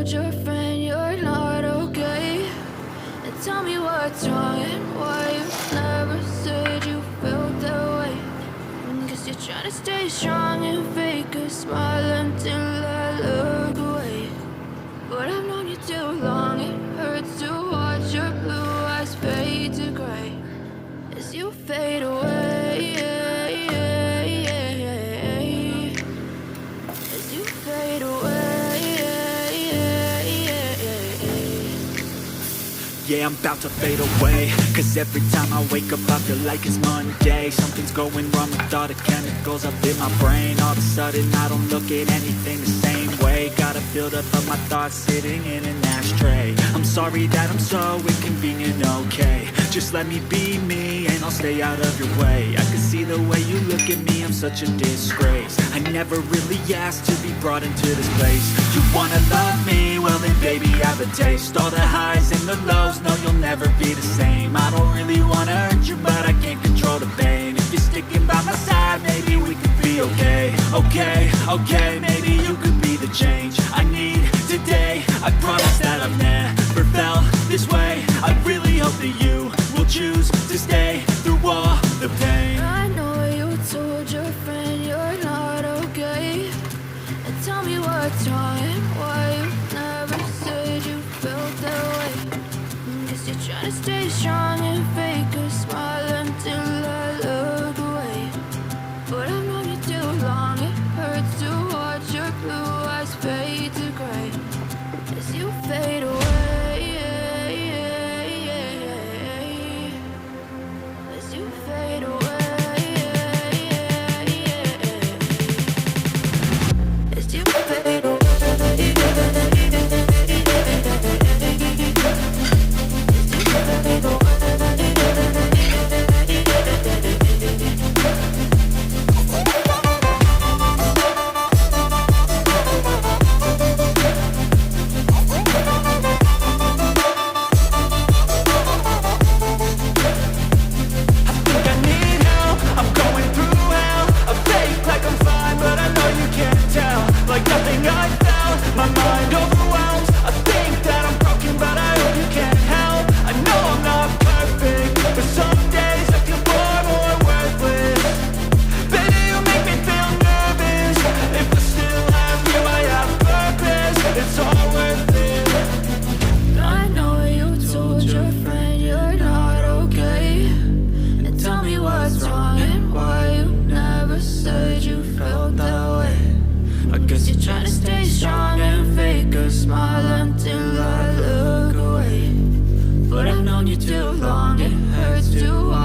told your friend you're not okay? And tell me what's wrong and why you never said you felt that way. Guess you're trying to stay strong and fake a smile until I look away. But I've known you too long, it hurts to watch your blue eyes fade to gray as you fade away. As you fade away. Yeah, I'm about to fade away, cause every time I wake up I feel like it's Monday. Something's going wrong with all the chemicals up in my brain. All of a sudden I don't look at anything the same way. Got a buildup of my thoughts sitting in an ashtray. I'm sorry that I'm so inconvenient, okay? Just let me be me and I'll stay out of your way. I can see the way you look at me, I'm such a disgrace. I never really asked to be brought into this place. You wanna love me? Well then baby I have a taste. All the highs and the lows, no you'll never be the same. I don't really wanna hurt you but I can't control the pain. If you're sticking by my side maybe we could be okay. Okay, maybe you could be the change I need today. I promise that I've never felt this way. I really hope that you will choose to stay through all the pain. I know you told your friend you're not okay. And tell me what's wrong and why you never said you felt that way. Guess you're trying to stay strong and fake a smile until I look away. But I've known you too long, it hurts to watch your blue eyes fade to gray as you fade away. As you fade away. As you fade away. Like nothing I felt, my mind overwhelms. I think that I'm broken, but I hope you can't help. I know I'm not perfect, but some days I feel far more worthless. Baby, you make me feel nervous. If I still have you, I have purpose. It's all worth it. I know you told your friend you're not okay. And tell me what's wrong and why you never said you felt that way. I guess you're trying to stay strong and fake a smile until I look away. But I've known you too long, it hurts to